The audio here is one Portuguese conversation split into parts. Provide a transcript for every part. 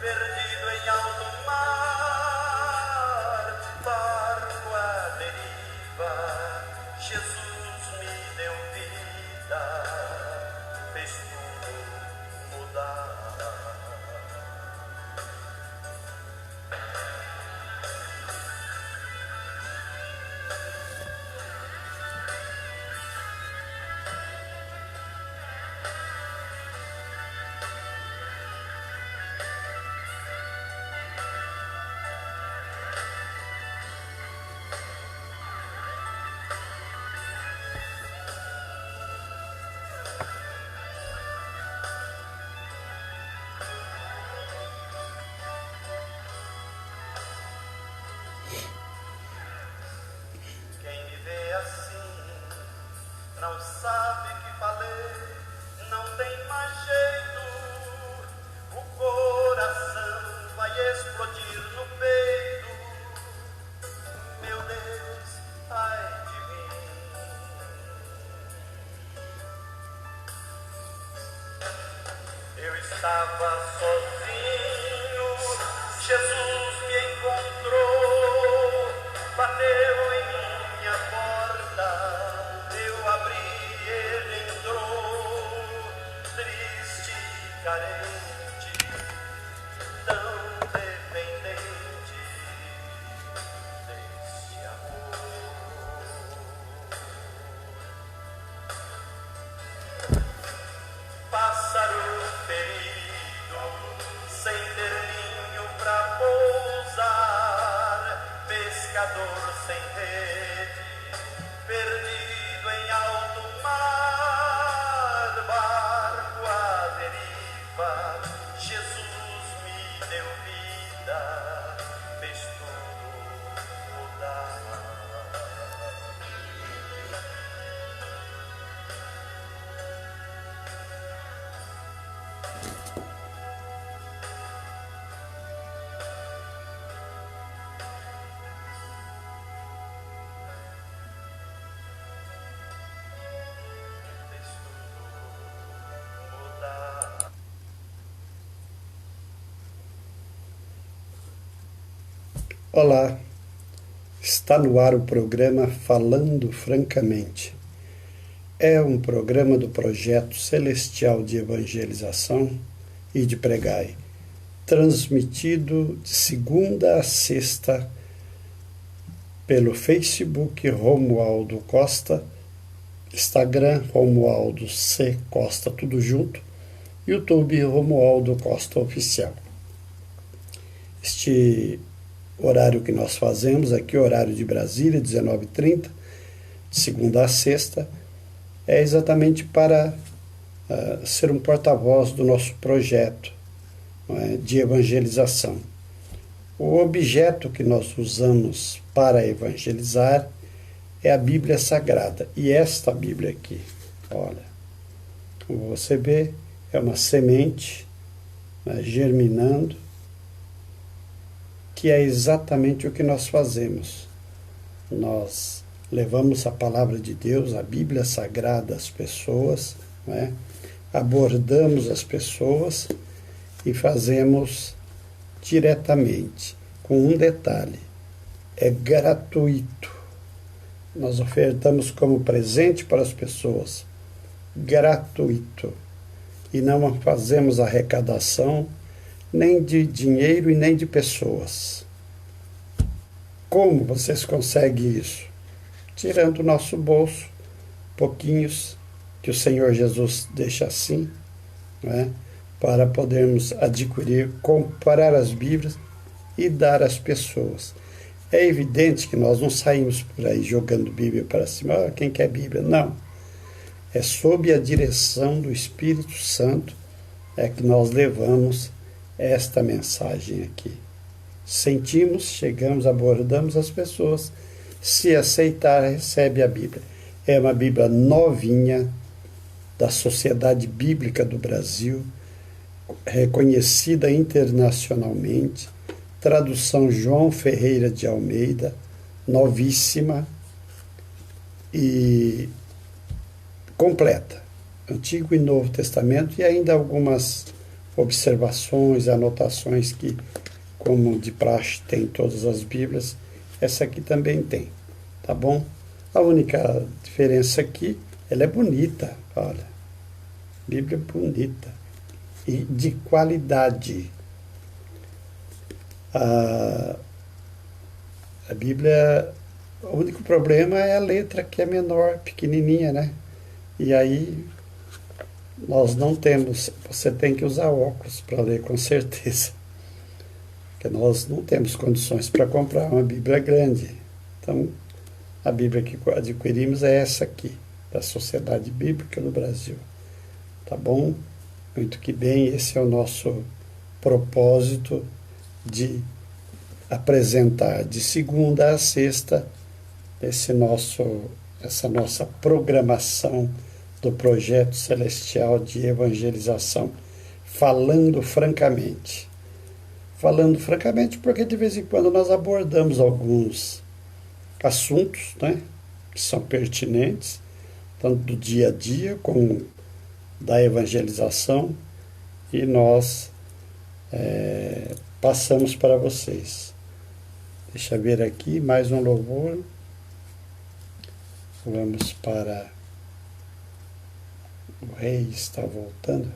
perdido em alto mar, barco à deriva, Jesus me deu vida, fez tudo mudar. Não sabe que falei, não tem mais jeito. O coração vai explodir no peito. Meu Deus, ai de mim. Eu estava sozinho, Jesus me encontrou, bateu em minha porta. Eu abri, ele entrou, triste, carente, tão dependente deste amor. Pássaro ferido, sem ter ninho pra pousar, pescador sem rede, perdido em alto mar, barco à deriva, Jesus me deu vida, fez tudo mudar. Olá, está no ar o programa Falando Francamente. É um programa do Projeto Celestial de Evangelização e de Pregai, transmitido de segunda a sexta pelo Facebook Romualdo Costa, Instagram Romualdo C. Costa, tudo junto, YouTube Romualdo Costa Oficial. Este horário que nós fazemos aqui, horário de Brasília, 19h30, de segunda a sexta, é exatamente para ser um porta-voz do nosso projeto, de evangelização. O objeto que nós usamos para evangelizar é a Bíblia Sagrada. E esta Bíblia aqui, olha, como você vê, é uma semente germinando, que é exatamente o que nós fazemos. Nós levamos a palavra de Deus, a Bíblia Sagrada às pessoas, abordamos as pessoas e fazemos diretamente, com um detalhe: é gratuito. Nós ofertamos como presente para as pessoas, gratuito, e não fazemos arrecadação nem de dinheiro e nem de pessoas. Como vocês conseguem isso? Tirando do nosso bolso pouquinhos que o Senhor Jesus deixa assim, para podermos adquirir, comprar as Bíblias e dar às pessoas. É evidente que nós não saímos por aí jogando Bíblia para cima. Quem quer Bíblia? Não. É sob a direção do Espírito Santo é que nós levamos esta mensagem aqui. Sentimos, chegamos, abordamos as pessoas. Se aceitar, recebe a Bíblia. É uma Bíblia novinha, da Sociedade Bíblica do Brasil, reconhecida internacionalmente, tradução João Ferreira de Almeida, novíssima e completa, Antigo e Novo Testamento, e ainda algumas observações, anotações que, como de praxe tem em todas as Bíblias, essa aqui também tem, tá bom? A única diferença aqui, ela é bonita, olha, Bíblia bonita e de qualidade. A Bíblia, o único problema é a letra que é menor, pequenininha, né? E aí nós não temos, você tem que usar óculos para ler com certeza, porque nós não temos condições para comprar uma Bíblia grande. Então, a Bíblia que adquirimos é essa aqui, da Sociedade Bíblica do Brasil. Tá bom? Muito que bem, esse é o nosso propósito de apresentar de segunda a sexta essa nossa programação do projeto celestial de evangelização, falando francamente. Falando francamente porque de vez em quando nós abordamos alguns assuntos, né, que são pertinentes, tanto do dia a dia como da evangelização, e nós passamos para vocês. Deixa eu ver aqui, mais um louvor. Vamos para o Rei está voltando.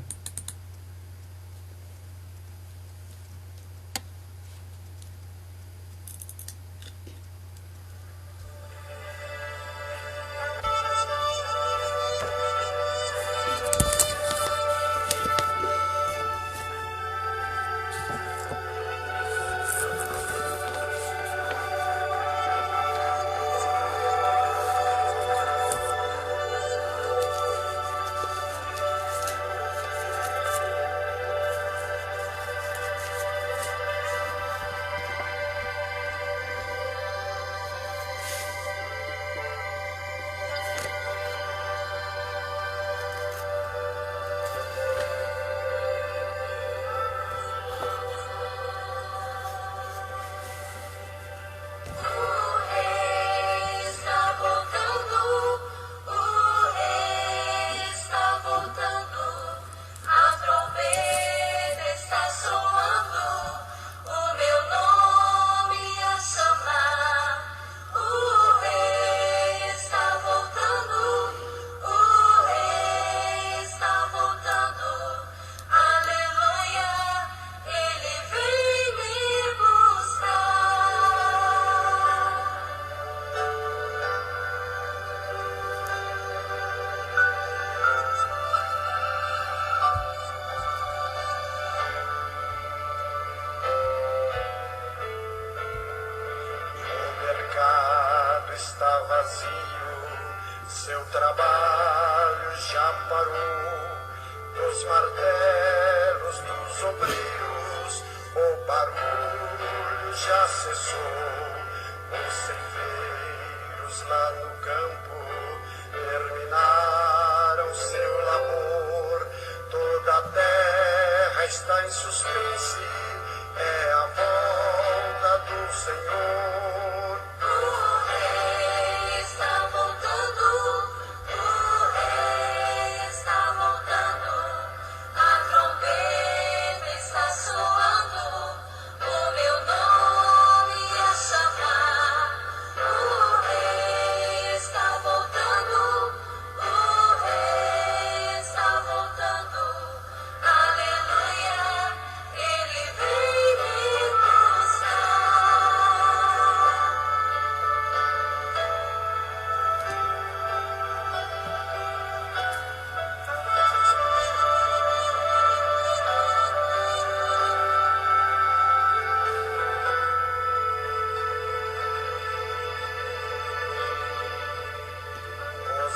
Está vazio, seu trabalho já parou, dos martelos dos obreiros, o barulho já cessou, os ceifeiros lá no campo terminaram seu labor, toda a terra está em suspense, é a volta do Senhor.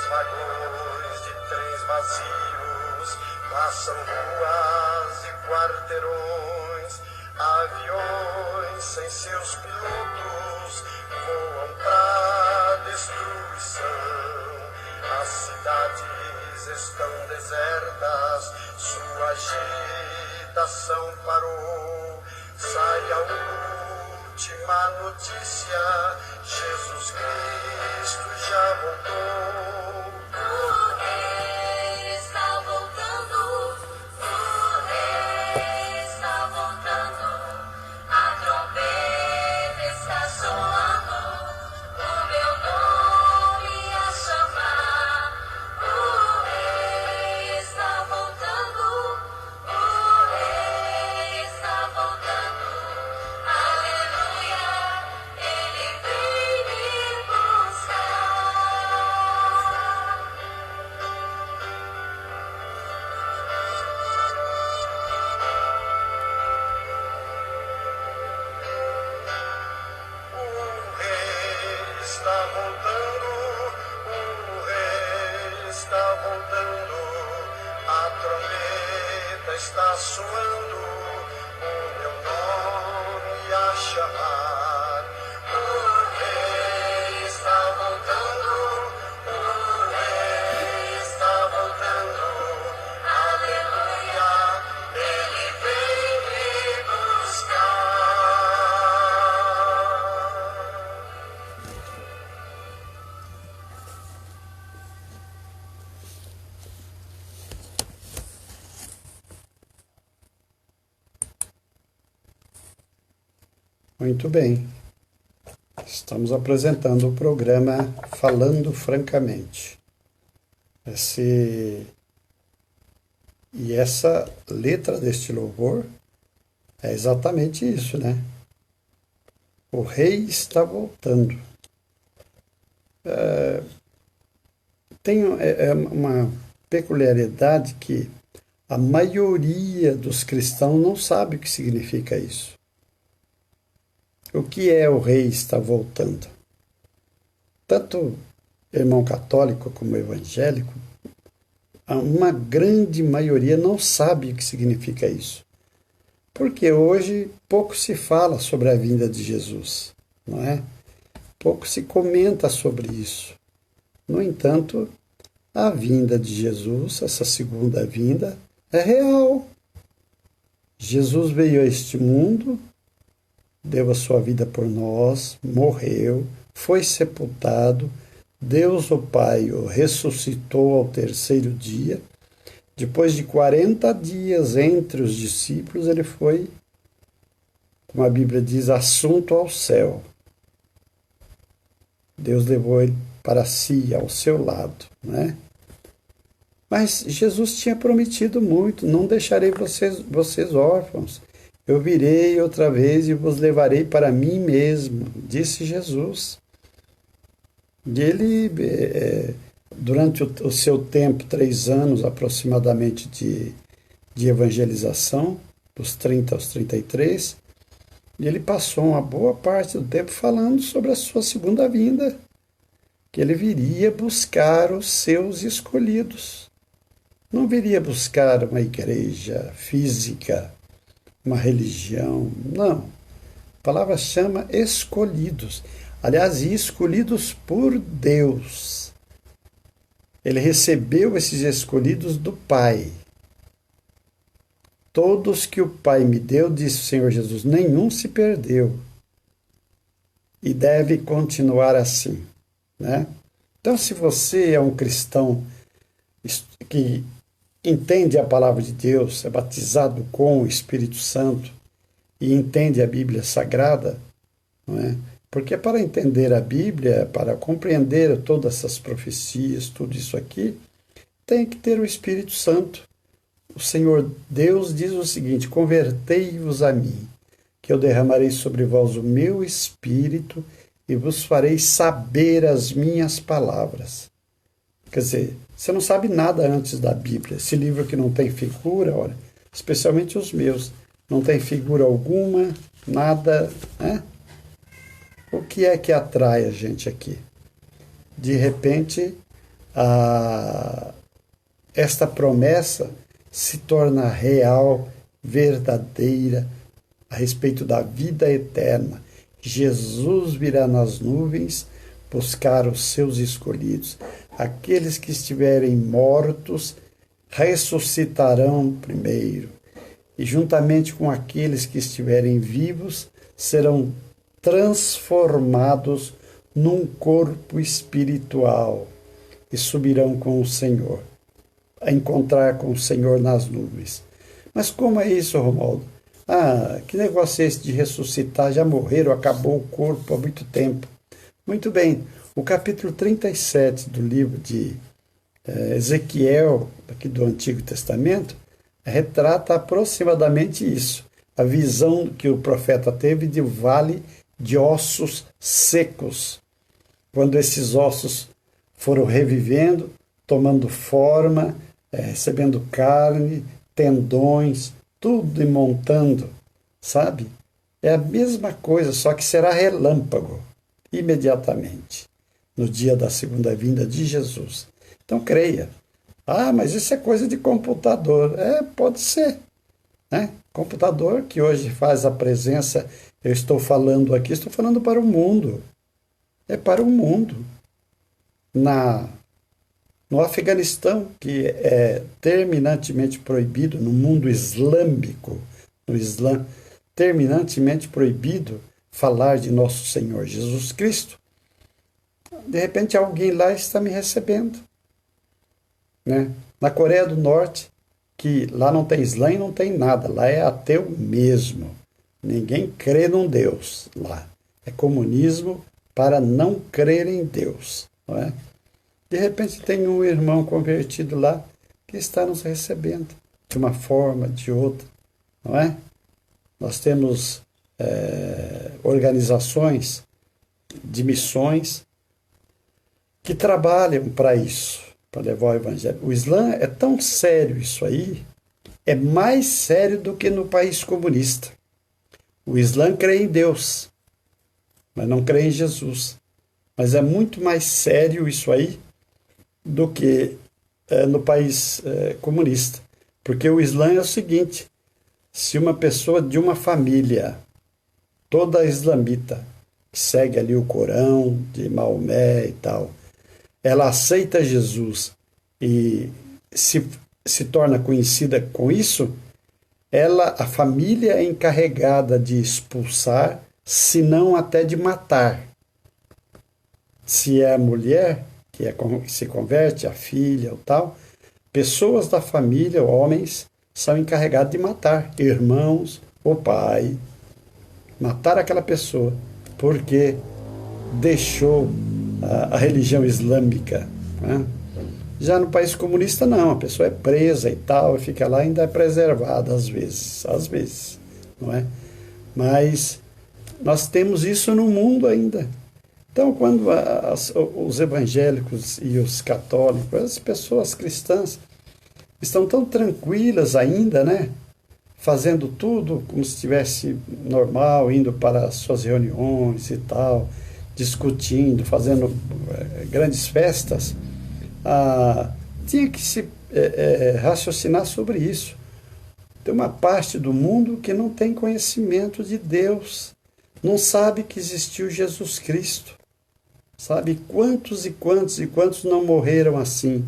Vagões de trens vazios passam ruas e quarteirões, aviões sem seus pilotos voam pra destruição. As cidades estão desertas, sua agitação parou. Sai a última notícia, Jesus Cristo já voltou. O Rei está voltando, o Rei chamar. O rei está voltando, o rei está voltando. Aleluia, ele vem me buscar. Muito bem. Estamos apresentando o programa Falando Francamente. E essa letra deste louvor é exatamente isso, né? O rei está voltando. Tem uma peculiaridade que a maioria dos cristãos não sabe o que significa isso. O que é o rei está voltando? Tanto irmão católico como evangélico, uma grande maioria não sabe o que significa isso. Porque hoje pouco se fala sobre a vinda de Jesus, não é? Pouco se comenta sobre isso. No entanto, a vinda de Jesus, essa segunda vinda, é real. Jesus veio a este mundo, deu a sua vida por nós, morreu, foi sepultado, Deus o Pai o ressuscitou ao terceiro dia. Depois de 40 dias entre os discípulos, ele foi, como a Bíblia diz, assunto ao céu. Deus levou ele para si, ao seu lado, né? Mas Jesus tinha prometido muito: não deixarei vocês órfãos. Eu virei outra vez e vos levarei para mim mesmo, disse Jesus. E ele, durante o seu tempo, 3 anos aproximadamente de evangelização, dos 30 aos 33, ele passou uma boa parte do tempo falando sobre a sua segunda vinda, que ele viria buscar os seus escolhidos. Não viria buscar uma igreja física, uma religião, não. A palavra chama escolhidos. Aliás, escolhidos por Deus. Ele recebeu esses escolhidos do Pai. Todos que o Pai me deu, disse o Senhor Jesus, nenhum se perdeu. E deve continuar assim, né? Então, se você é um cristão que entende a palavra de Deus, é batizado com o Espírito Santo e entende a Bíblia Sagrada, não é? Porque para entender a Bíblia, para compreender todas essas profecias, tudo isso aqui, tem que ter o Espírito Santo. O Senhor Deus diz o seguinte: convertei-vos a mim, que eu derramarei sobre vós o meu Espírito e vos farei saber as minhas palavras. Quer dizer, você não sabe nada antes da Bíblia. Esse livro que não tem figura, olha, especialmente os meus, não tem figura alguma, nada, né? O que é que atrai a gente aqui? De repente, esta promessa se torna real, verdadeira, a respeito da vida eterna. Jesus virá nas nuvens buscar os seus escolhidos. Aqueles que estiverem mortos ressuscitarão primeiro, e juntamente com aqueles que estiverem vivos serão transformados num corpo espiritual e subirão com o Senhor, a encontrar com o Senhor nas nuvens. Mas como é isso, Romualdo? Que negócio é esse de ressuscitar? Já morreram, acabou o corpo há muito tempo. Muito bem, o capítulo 37 do livro de Ezequiel, aqui do Antigo Testamento, retrata aproximadamente isso, a visão que o profeta teve de vale de ossos secos, quando esses ossos foram revivendo, tomando forma, recebendo carne, tendões, tudo e montando, sabe? É a mesma coisa, só que será relâmpago, imediatamente, no dia da segunda vinda de Jesus. Então creia. Mas isso é coisa de computador. Pode ser. né? Computador que hoje faz a presença, eu estou falando aqui, estou falando para o mundo. É para o mundo. No Afeganistão, que é terminantemente proibido, no mundo islâmico, no Islã, terminantemente proibido falar de nosso Senhor Jesus Cristo, de repente alguém lá está me recebendo, né? Na Coreia do Norte, que lá não tem Islã e não tem nada, lá é ateu mesmo. Ninguém crê num Deus lá. É comunismo para não crer em Deus, não é? De repente tem um irmão convertido lá que está nos recebendo de uma forma, de outra, não é? Nós temos organizações de missões que trabalham para isso, para levar o evangelho. O Islã é tão sério isso aí, é mais sério do que no país comunista. O Islã crê em Deus, mas não crê em Jesus. Mas é muito mais sério isso aí do que no país comunista. Porque o Islã é o seguinte: se uma pessoa de uma família toda islamita, que segue ali o Corão de Maomé e tal, ela aceita Jesus e se torna conhecida com isso, a família é encarregada de expulsar, se não até de matar. Se é a mulher que se converte, a filha ou tal, pessoas da família, homens, são encarregados de matar irmãos ou pai, matar aquela pessoa, porque deixou a religião islâmica, né? Já no país comunista não, a pessoa é presa e tal, e fica lá e ainda é preservada às vezes, não é? Mas nós temos isso no mundo ainda. Então, quando os evangélicos e os católicos, as pessoas cristãs, estão tão tranquilas ainda, né? Fazendo tudo como se estivesse normal, indo para as suas reuniões e tal, discutindo, fazendo grandes festas, tinha que se raciocinar sobre isso. Tem uma parte do mundo que não tem conhecimento de Deus, não sabe que existiu Jesus Cristo. Sabe quantos e quantos e quantos não morreram assim?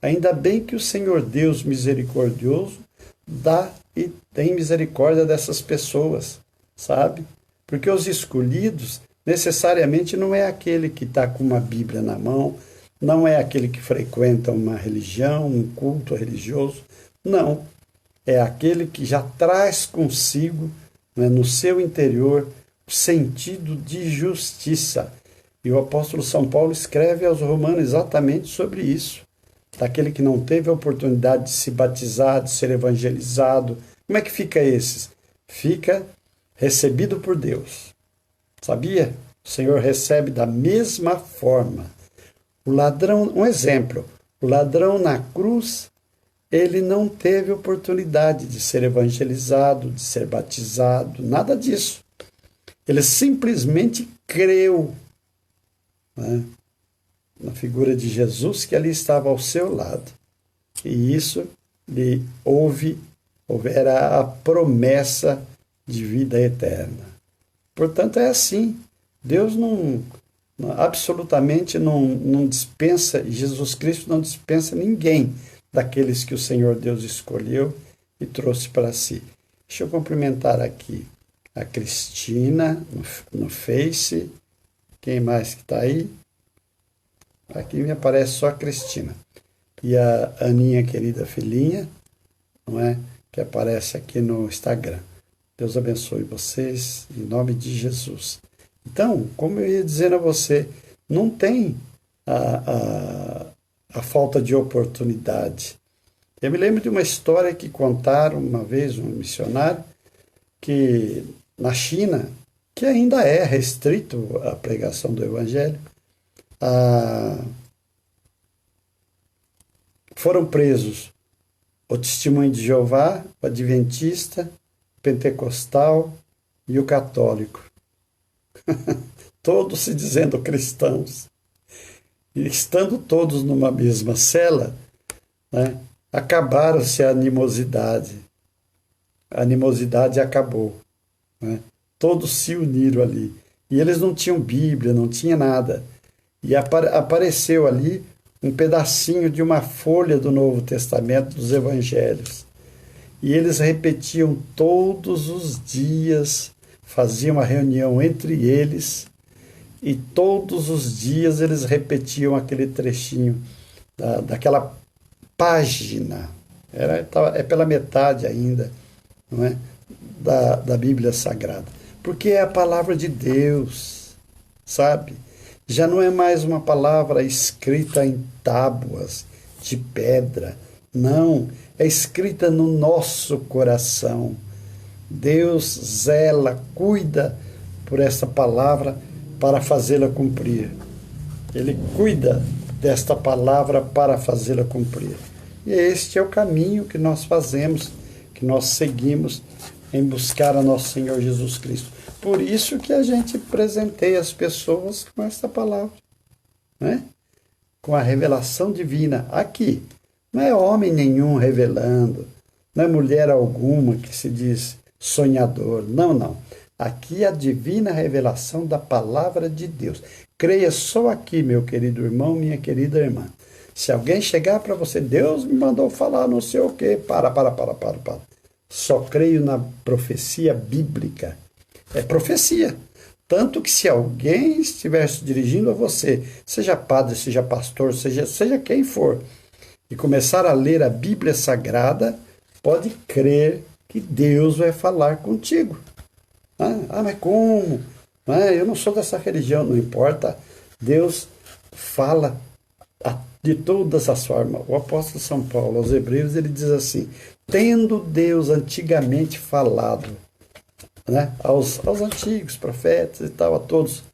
Ainda bem que o Senhor Deus misericordioso dá e tem misericórdia dessas pessoas, sabe? Porque os escolhidos necessariamente não é aquele que está com uma Bíblia na mão, não é aquele que frequenta uma religião, um culto religioso, não. É aquele que já traz consigo, né, no seu interior, o sentido de justiça. E o apóstolo São Paulo escreve aos Romanos exatamente sobre isso. Daquele que não teve a oportunidade de se batizar, de ser evangelizado. Como é que fica esses? Fica recebido por Deus. Sabia? O Senhor recebe da mesma forma. O ladrão, um exemplo, o ladrão na cruz, ele não teve oportunidade de ser evangelizado, de ser batizado, nada disso. Ele simplesmente creu, né, na figura de Jesus que ali estava ao seu lado. E isso lhe houvera a promessa de vida eterna. Portanto, é assim. Deus absolutamente não dispensa, Jesus Cristo não dispensa ninguém daqueles que o Senhor Deus escolheu e trouxe para si. Deixa eu cumprimentar aqui a Cristina no Face. Quem mais que está aí? Aqui me aparece só a Cristina. E a Aninha, querida filhinha, não é? Que aparece aqui no Instagram. Deus abençoe vocês, em nome de Jesus. Então, como eu ia dizendo a você, não tem a falta de oportunidade. Eu me lembro de uma história que contaram uma vez um missionário, que na China, que ainda é restrito a pregação do Evangelho, foram presos o Testemunho de Jeová, o Adventista, o Pentecostal e o Católico. Todos se dizendo cristãos. E estando todos numa mesma cela, né, acabaram-se a animosidade. A animosidade acabou, né? Todos se uniram ali. E eles não tinham Bíblia, não tinha nada. E apareceu ali um pedacinho de uma folha do Novo Testamento, dos Evangelhos. E eles repetiam todos os dias, faziam uma reunião entre eles, e todos os dias eles repetiam aquele trechinho daquela página. É pela metade ainda, não é? Da Bíblia Sagrada. Porque é a palavra de Deus, sabe? Já não é mais uma palavra escrita em tábuas de pedra. Não, é escrita no nosso coração. Deus zela, cuida por essa palavra para fazê-la cumprir. Ele cuida desta palavra para fazê-la cumprir. E este é o caminho que nós fazemos, que nós seguimos em buscar a nosso Senhor Jesus Cristo. Por isso que a gente presenteia as pessoas com esta palavra, né? Com a revelação divina aqui. Não é homem nenhum revelando, não é mulher alguma que se diz sonhador. Não, não. Aqui é a divina revelação da palavra de Deus. Creia só aqui, meu querido irmão, minha querida irmã. Se alguém chegar para você, Deus me mandou falar não sei o quê, para. Só creio na profecia bíblica. É profecia. Tanto que se alguém estiver se dirigindo a você, seja padre, seja pastor, seja quem for, e começar a ler a Bíblia Sagrada, pode crer que Deus vai falar contigo. Mas como? Eu não sou dessa religião, não importa. Deus fala de todas as formas. O apóstolo São Paulo, aos Hebreus, ele diz assim: tendo Deus antigamente falado, né, aos antigos profetas e tal, a todos,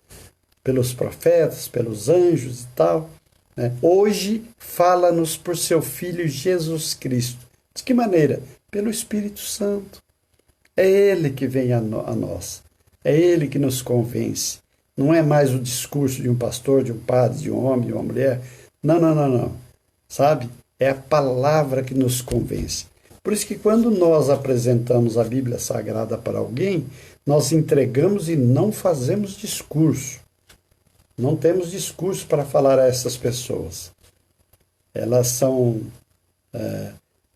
pelos profetas, pelos anjos e tal, né, hoje fala-nos por seu Filho Jesus Cristo. De que maneira? Pelo Espírito Santo. É Ele que vem a nós. É Ele que nos convence. Não é mais o discurso de um pastor, de um padre, de um homem, de uma mulher. Não. Sabe? É a palavra que nos convence. Por isso que quando nós apresentamos a Bíblia Sagrada para alguém, nós entregamos e não fazemos discurso. Não temos discurso para falar a essas pessoas. Elas são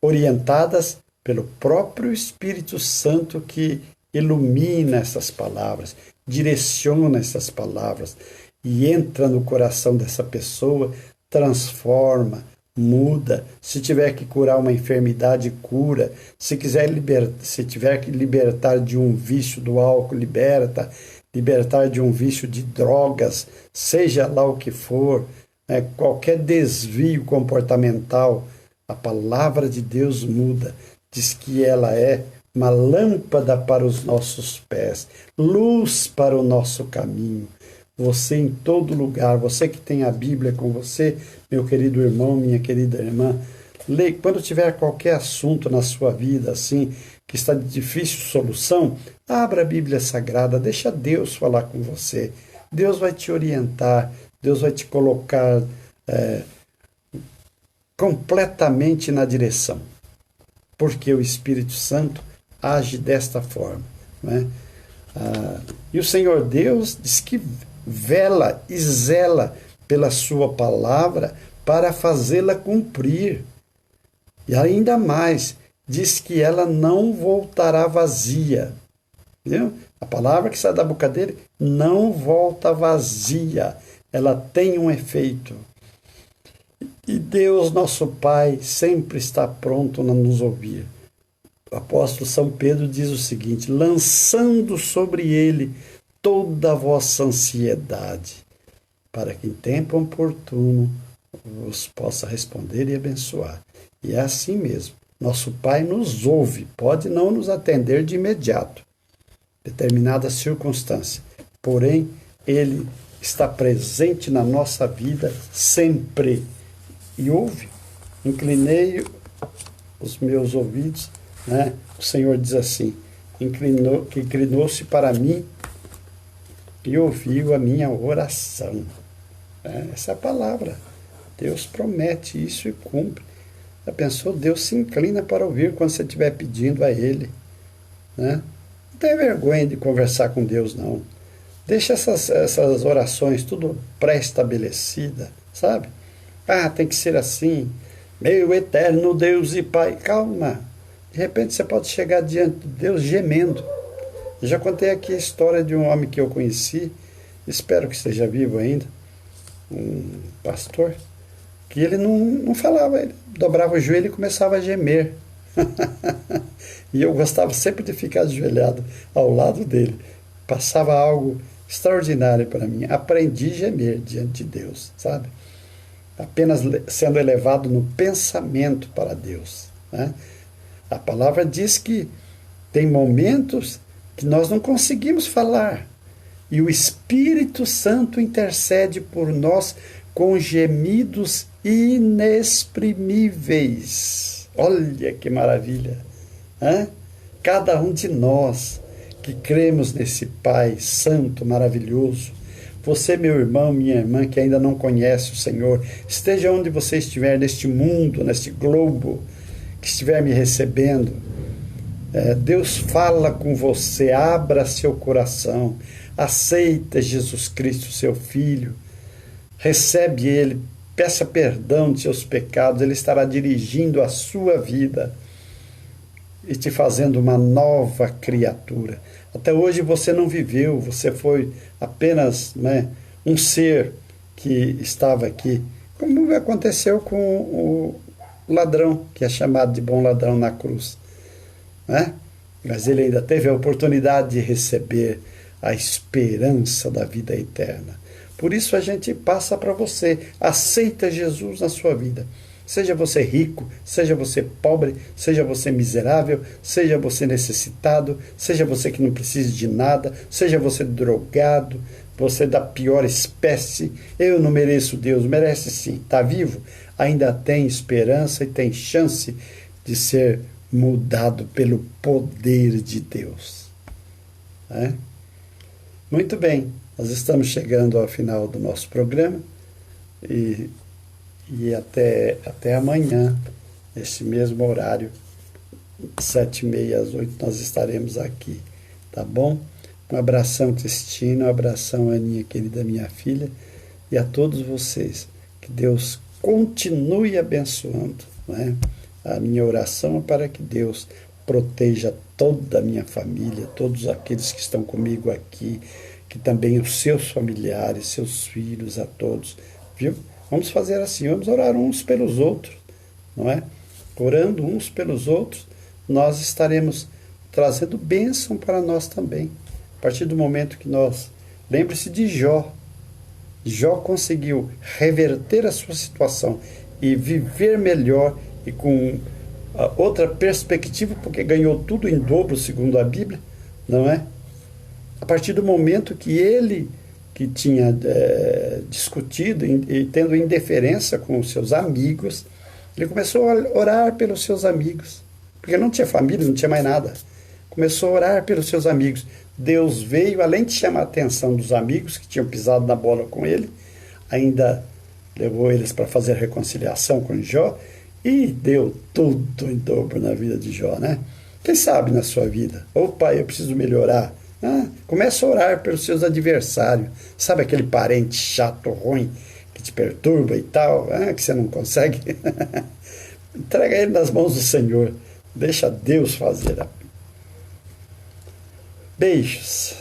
orientadas pelo próprio Espírito Santo que ilumina essas palavras, direciona essas palavras e entra no coração dessa pessoa, transforma, muda. Se tiver que curar uma enfermidade, cura. Se tiver que libertar de um vício do álcool, libertar de um vício de drogas, seja lá o que for, né? Qualquer desvio comportamental, a palavra de Deus muda. Diz que ela é uma lâmpada para os nossos pés, luz para o nosso caminho. Você em todo lugar, você que tem a Bíblia com você, meu querido irmão, minha querida irmã, leia. Quando tiver qualquer assunto na sua vida assim, que está de difícil solução, abra a Bíblia Sagrada, deixa Deus falar com você. Deus vai te orientar, Deus vai te colocar completamente na direção. Porque o Espírito Santo age desta forma, né? E o Senhor Deus diz que vela e zela pela sua palavra para fazê-la cumprir. E ainda mais, diz que ela não voltará vazia. Viu? A palavra que sai da boca dele não volta vazia. Ela tem um efeito. E Deus, nosso Pai, sempre está pronto a nos ouvir. O apóstolo São Pedro diz o seguinte: lançando sobre ele toda a vossa ansiedade, para que em tempo oportuno vos possa responder e abençoar. E é assim mesmo. Nosso Pai nos ouve, pode não nos atender de imediato, determinada circunstância, porém, Ele está presente na nossa vida sempre. E ouve. Inclinei os meus ouvidos, né? O Senhor diz assim: inclinou-se para mim e ouviu a minha oração. Essa é a palavra. Deus promete isso e cumpre. Já pensou? Deus se inclina para ouvir quando você estiver pedindo a Ele. né? Não tenha vergonha de conversar com Deus, não. Deixa essas orações tudo pré-estabelecida, sabe? Ah, tem que ser assim. Meu eterno Deus e Pai. Calma. De repente você pode chegar diante de Deus gemendo. Eu já contei aqui a história de um homem que eu conheci, espero que esteja vivo ainda, um pastor, que ele não falava, ele dobrava o joelho e começava a gemer. E eu gostava sempre de ficar ajoelhado ao lado dele. Passava algo extraordinário para mim. Aprendi a gemer diante de Deus, sabe? Apenas sendo elevado no pensamento para Deus, né? A palavra diz que tem momentos que nós não conseguimos falar, e o Espírito Santo intercede por nós com gemidos inexprimíveis. Olha que maravilha! Hein? Cada um de nós que cremos nesse Pai Santo, maravilhoso, você, meu irmão, minha irmã, que ainda não conhece o Senhor, esteja onde você estiver neste mundo, neste globo, que estiver me recebendo, Deus fala com você, abra seu coração, aceita Jesus Cristo, seu Filho, recebe Ele, peça perdão de seus pecados, Ele estará dirigindo a sua vida e te fazendo uma nova criatura. Até hoje você não viveu, você foi apenas, né, um ser que estava aqui, como aconteceu com o ladrão, que é chamado de bom ladrão na cruz, né? Mas ele ainda teve a oportunidade de receber a esperança da vida eterna. Por isso a gente passa para você, aceita Jesus na sua vida. Seja você rico, seja você pobre, seja você miserável, seja você necessitado, seja você que não precisa de nada, seja você drogado, você da pior espécie. Eu não mereço Deus, merece sim. Está vivo? Ainda tem esperança e tem chance de ser mudado pelo poder de Deus. Né? Muito bem, nós estamos chegando ao final do nosso programa e até amanhã, nesse mesmo horário, 7h30 às 8h, nós estaremos aqui, tá bom? Um abração, Cristina, um abração, Aninha, querida minha filha, e a todos vocês. Que Deus continue abençoando, né? A minha oração é para que Deus proteja toda a minha família, todos aqueles que estão comigo aqui, que também os seus familiares, seus filhos, a todos, viu? Vamos fazer assim, vamos orar uns pelos outros, não é? Orando uns pelos outros, nós estaremos trazendo bênção para nós também. A partir do momento que nós... Lembre-se de Jó. Jó conseguiu reverter a sua situação e viver melhor e com outra perspectiva, porque ganhou tudo em dobro, segundo a Bíblia, não é? A partir do momento que ele... que tinha discutido e tendo indiferença com os seus amigos, ele começou a orar pelos seus amigos, porque não tinha família, não tinha mais nada. Começou a orar pelos seus amigos. Deus veio, além de chamar a atenção dos amigos que tinham pisado na bola com ele, ainda levou eles para fazer reconciliação com Jó e deu tudo em dobro na vida de Jó, né? Quem sabe na sua vida? Pai, eu preciso melhorar. Começa a orar pelos seus adversários. Sabe aquele parente chato, ruim, que te perturba e tal, que você não consegue? Entrega ele nas mãos do Senhor. Deixa Deus fazer. Beijos.